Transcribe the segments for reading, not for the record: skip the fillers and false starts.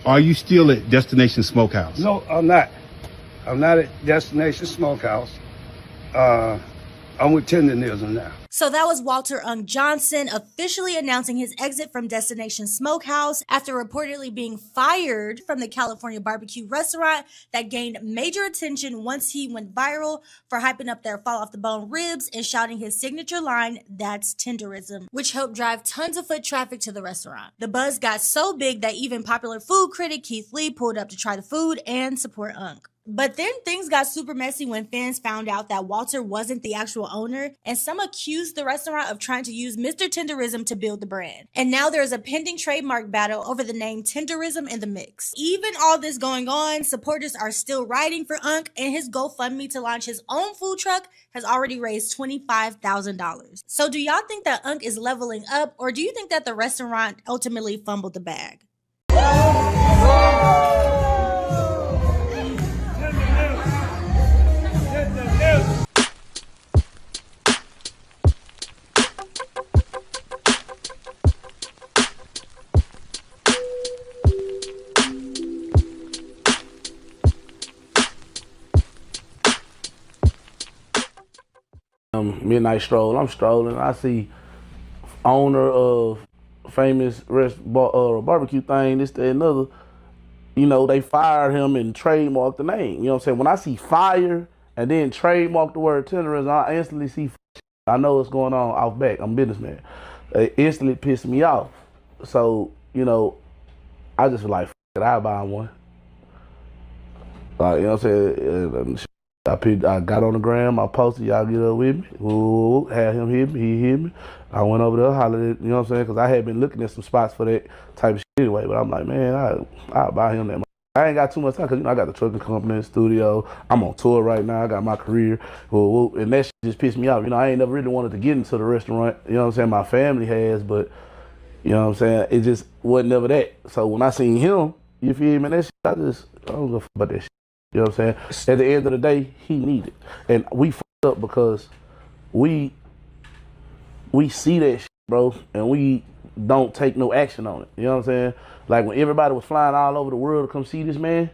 Are you still at Destination Smokehouse? No, I'm not. I'm not at Destination Smokehouse. I'm with Tendernism now. So that was Walter Unk Johnson officially announcing his exit from Destination Smokehouse after reportedly being fired from the California barbecue restaurant that gained major attention once he went viral for hyping up their fall off the bone ribs and shouting his signature line, "That's Tenderism," which helped drive tons of foot traffic to the restaurant. The buzz got so big that even popular food critic Keith Lee pulled up to try the food and support Unk. But then things got super messy when fans found out that Walter wasn't the actual owner, and some accused the restaurant of trying to use Mr. Tenderism to build the brand. And now there's a pending trademark battle over the name Tenderism in the mix. Even all this going on, supporters are still riding for Unk, and his GoFundMe to launch his own food truck has already raised $25,000. So do y'all think that Unk is leveling up, or do you think that the restaurant ultimately fumbled the bag? Midnight stroll. I'm strolling. I see owner of famous barbecue thing, this, that, another. You know, they fired him and trademarked the name. You know what I'm saying? When I see fire and then trademark the word Tenderism, I instantly see. I know what's going on off back. I'm a businessman. It instantly pissed me off. So you know, I just was like, I'll buy one. You know what I'm saying? I got on the gram, I posted, y'all get up with me. Ooh, had him hit me, he hit me. I went over there, hollered at, you know what I'm saying? Because I had been looking at some spots for that type of shit anyway. But I'm like, man, I'll buy him that. I ain't got too much time because, you know, I got the trucking company in the studio. I'm on tour right now. I got my career. And that shit just pissed me off. You know, I ain't never really wanted to get into the restaurant. You know what I'm saying? My family has, but, you know what I'm saying? It just wasn't never that. So when I seen him, you feel me? That shit, I don't give a fuck about that shit. You know what I'm saying? At the end of the day, he needed. And we fucked up because we see that shit, bro, and we don't take no action on it. You know what I'm saying? Like when everybody was flying all over the world to come see this man,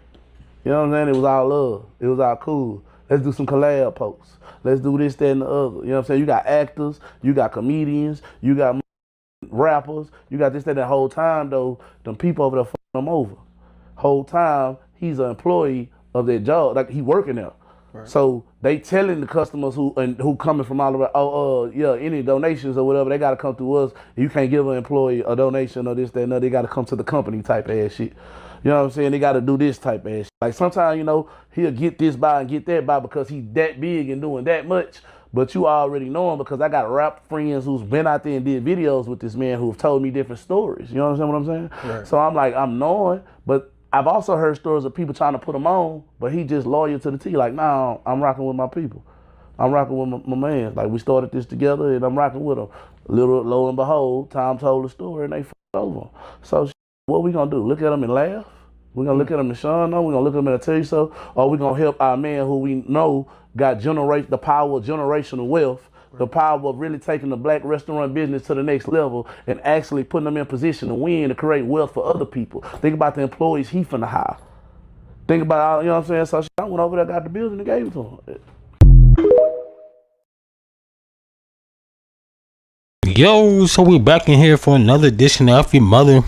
you know what I'm saying? It was all love. It was all cool. Let's do some collab posts. Let's do this, that, and the other. You know what I'm saying? You got actors, you got comedians, you got rappers, you got this, that, the whole time, though, them people over there fucking him over. Whole time, he's an employee of their job, like he working there. Right. So they telling the customers who coming from all over, any donations or whatever, they gotta come through us. You can't give an employee a donation or this, that, and other. They gotta come to the company type ass shit. You know what I'm saying? They gotta do this type ass shit. Like sometimes, you know, he'll get this by and get that by because he's that big and doing that much. But you already know him because I got rap friends who's been out there and did videos with this man who've told me different stories. You understand what I'm saying? Right. So I'm like, I'm knowing, but I've also heard stories of people trying to put him on, but he just loyal to the T. Like, nah, I'm rocking with my people. I'm rocking with my man. Like, we started this together, and I'm rocking with him. Little lo and behold, Tom told the story, and they fucked over him. So, what we gonna do? Look at him and laugh? We gonna look at him and shun them? We gonna look at him and tell you so? Or we gonna help our man who we know got the power of generational wealth, the power of really taking the black restaurant business to the next level and actually putting them in position to win, to create wealth for other people. Think about the employees he finna hire. Think about all, you know what I'm saying? So I went over there, got the building and gave it to him. Yo, so we back in here for another edition of F-ya-Motha.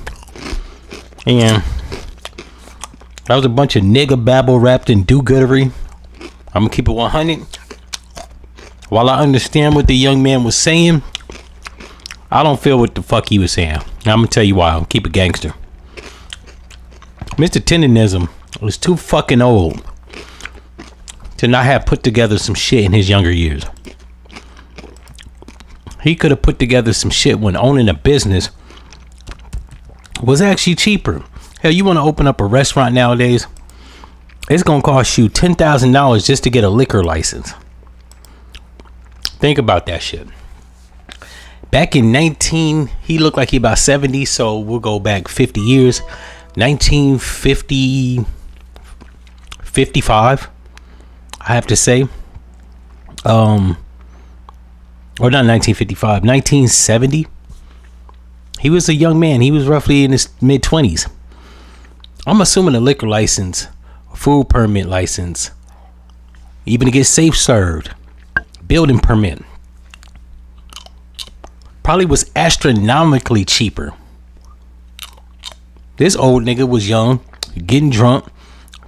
And that was a bunch of nigga babble wrapped in do-goodery. I'm gonna keep it 100. While I understand what the young man was saying, I don't feel what the fuck he was saying. I'm gonna tell you why. I'll keep it gangster. Mr. Tendernism was too fucking old to not have put together some shit in his younger years. He could have put together some shit when owning a business was actually cheaper. Hell, you want to open up a restaurant nowadays, it's gonna cost you $10,000 just to get a liquor license. Think about that shit. Back in he looked like he about 70, so we'll go back 50 years. 1950, 55, I have to say. Or not 1955, 1970. He was a young man. He was roughly in his mid-20s. I'm assuming a liquor license, a food permit license, even to get safe served, building permit, probably was astronomically cheaper. This old nigga was young, getting drunk,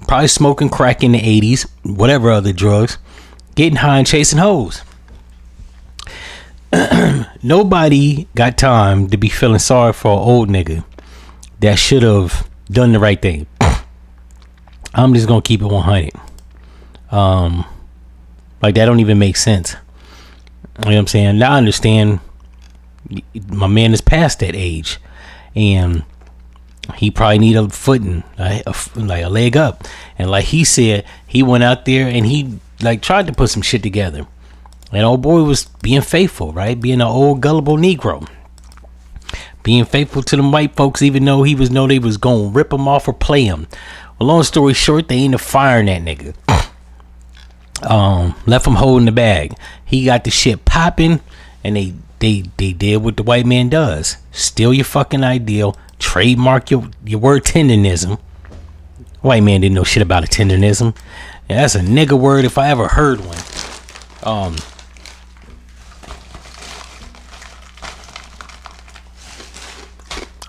probably smoking crack in the 80s, whatever other drugs, getting high and chasing hoes. Nobody got time to be feeling sorry for an old nigga that should have done the right thing. I'm just gonna keep it 100. Like, that don't even make sense. You know what I'm saying? Now I understand my man is past that age, and he probably need a footing, like a leg up. And like he said, he went out there and he like tried to put some shit together. And old boy was being faithful, right? Being an old gullible Negro, being faithful to them white folks, even though he was know they was gonna rip him off or play him. Well, long story short, they ended up firing that nigga. Left him holding the bag. He got the shit popping, and they did what the white man does: steal your fucking ideal, trademark your word tendernism. White man didn't know shit about a tendernism. And that's a nigga word if I ever heard one.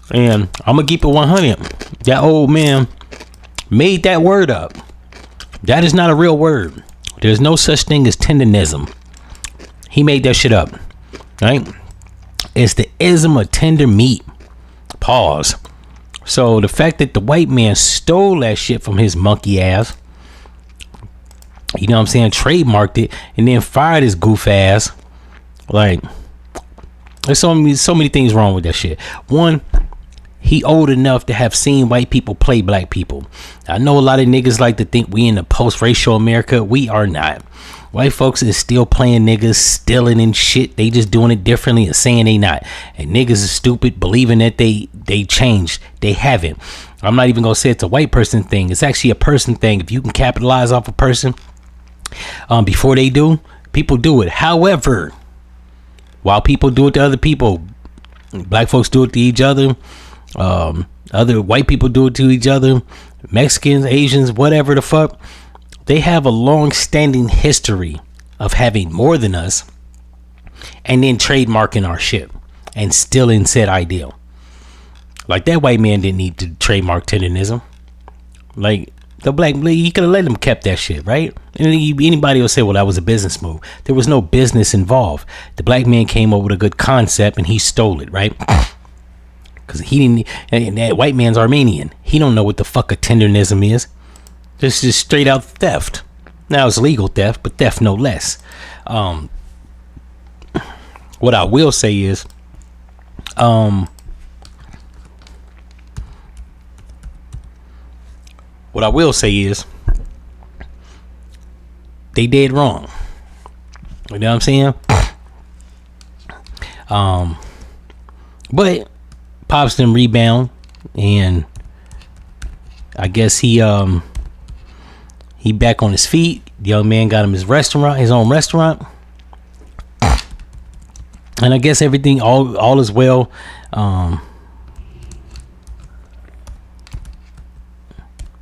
And I'm gonna keep it 100. That old man made that word up. That is not a real word. There's no such thing as tendernism. He made that shit up, right? It's the ism of tender meat. Pause. So the fact that the white man stole that shit from his monkey ass, you know what I'm saying, trademarked it, and then fired his goof ass. Like, there's so many things wrong with that shit. One, he old enough to have seen white people play black people. I know a lot of niggas like to think we in a post-racial America. We are not. White folks is still playing niggas, stealing and shit. They just doing it differently and saying they not. And niggas is stupid, believing that they changed. They haven't. I'm not even gonna say it's a white person thing. It's actually a person thing. If you can capitalize off a person before they do, people do it. However, while people do it to other people, black folks do it to each other. Other white people do it to each other. Mexicans, Asians, whatever the fuck. They have a long-standing history of having more than us and then trademarking our shit and stealing said ideal. Like, that white man didn't need to trademark tendernism. Like, the black, he could have let him kept that shit, right? And anybody will say, well, that was a business move. There was no business involved. The black man came up with a good concept and he stole it, right? Because he didn't, and that white man's Armenian. He don't know what the fuck a tendernism is. This is straight out theft. Now, it's legal theft, but theft no less. What I will say is, they did wrong. You know what I'm saying? But Pops them rebound, and I guess he back on his feet. The young man got him his own restaurant, and I guess everything all is well.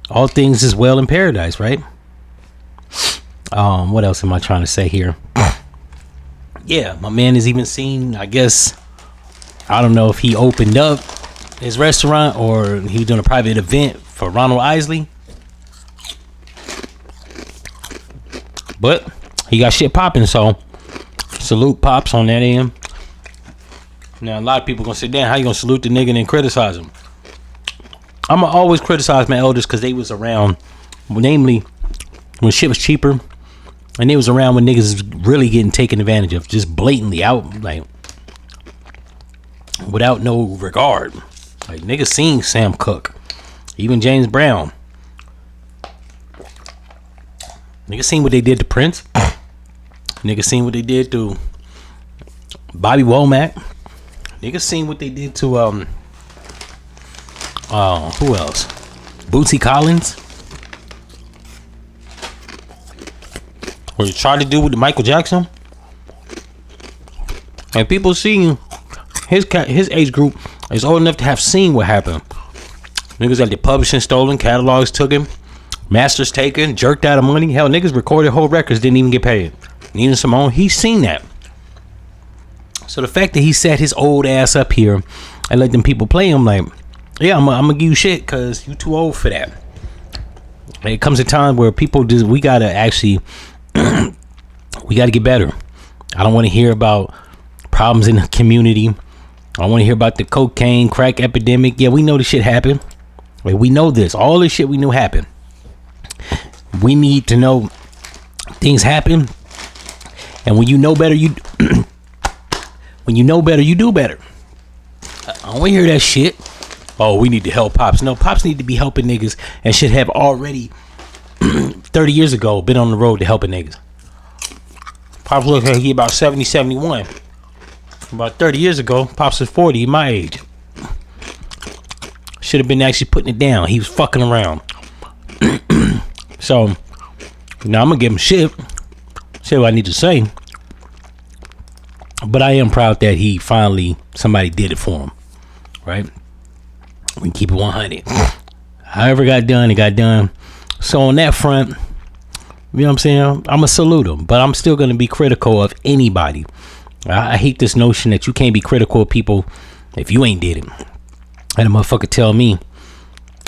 All things is well in paradise, right? What else am I trying to say here? Yeah, my man is even seen, I guess, I don't know if he opened up his restaurant or he was doing a private event for Ronald Isley, but he got shit popping, so salute Pops on that end. Now, a lot of people gonna say, damn, how you gonna salute the nigga and then criticize him? I'm gonna always criticize my elders because they was around, namely when shit was cheaper, and they was around when niggas was really getting taken advantage of, just blatantly out, like, without no regard. Like, niggas seen Sam Cooke, even James Brown. Niggas seen what they did to Prince. Niggas seen what they did to Bobby Womack. Niggas seen what they did to who else? Bootsy Collins. Or you tried to do with Michael Jackson. And people seeing his age group is old enough to have seen what happened. Niggas got their publishing stolen, catalogs taken, masters taken, jerked out of money. Hell, niggas recorded whole records, didn't even get paid. Nina Simone, he's seen that. So the fact that he set his old ass up here and let them people play him, like, yeah, I'm gonna give you shit because you too old for that. It comes a time where people just, we gotta actually, we gotta get better. I don't want to hear about problems in the community. I don't want to hear about the cocaine, crack epidemic. Yeah, we know this shit happened. Like, we know this. All this shit we knew happened. We need to know things happen. And when you know better, you when you know better, you do better. I don't want to hear that shit. Oh, we need to help Pops. No, Pops need to be helping niggas and should have already 30 years ago been on the road to helping niggas. Pops looks like he about 70, 71. About 30 years ago, Pops was 40, my age. Should have been actually putting it down. He was fucking around. So, now I'm going to give him shit. Say what I need to say. But I am proud that he finally, somebody did it for him. Right? We keep it 100. However it got done, it got done. So on that front, you know what I'm saying? I'm going to salute him. But I'm still going to be critical of anybody. I hate this notion that you can't be critical of people if you ain't did it. And a motherfucker tell me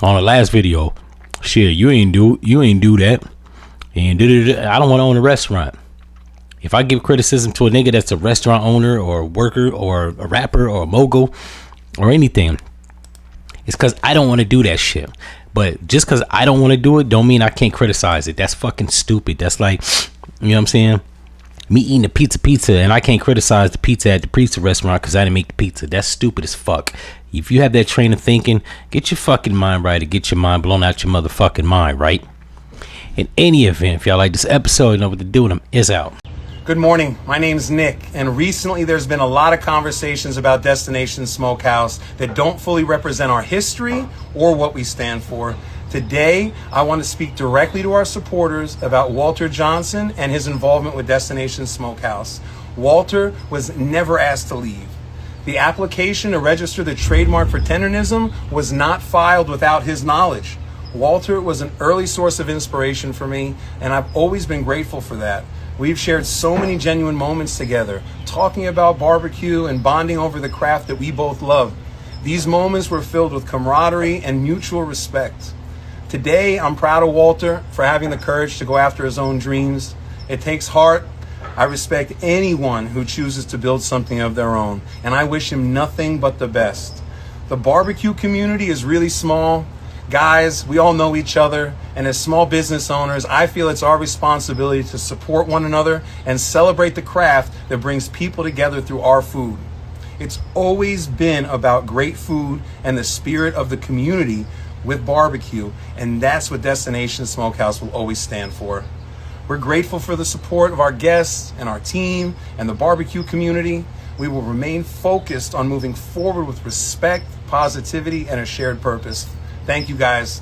on the last video, shit, you ain't do that. And I don't want to own a restaurant. If I give criticism to a nigga that's a restaurant owner or a worker or a rapper or a mogul or anything, it's because I don't want to do that shit. But just because I don't want to do it don't mean I can't criticize it. That's fucking stupid. That's like, you know what I'm saying? Me eating a pizza and I can't criticize the pizza at the pizza restaurant because I didn't make the pizza. That's stupid as fuck. If you have that train of thinking, get your fucking mind right or get your mind blown out your motherfucking mind, right? In any event, if y'all like this episode, you know what to do with them. Is out. Good morning. My name's Nick, and recently there's been a lot of conversations about Destination Smokehouse that don't fully represent our history or what we stand for. Today, I want to speak directly to our supporters about Walter Johnson and his involvement with Destination Smokehouse. Walter was never asked to leave. The application to register the trademark for Tendernism was not filed without his knowledge. Walter was an early source of inspiration for me, and I've always been grateful for that. We've shared so many genuine moments together, talking about barbecue and bonding over the craft that we both love. These moments were filled with camaraderie and mutual respect. Today, I'm proud of Walter for having the courage to go after his own dreams. It takes heart. I respect anyone who chooses to build something of their own, and I wish him nothing but the best. The barbecue community is really small. Guys, we all know each other, and as small business owners, I feel it's our responsibility to support one another and celebrate the craft that brings people together through our food. It's always been about great food and the spirit of the community with barbecue, and that's what Destination Smokehouse will always stand for. We're grateful for the support of our guests and our team and the barbecue community. We will remain focused on moving forward with respect, positivity, and a shared purpose. Thank you, guys.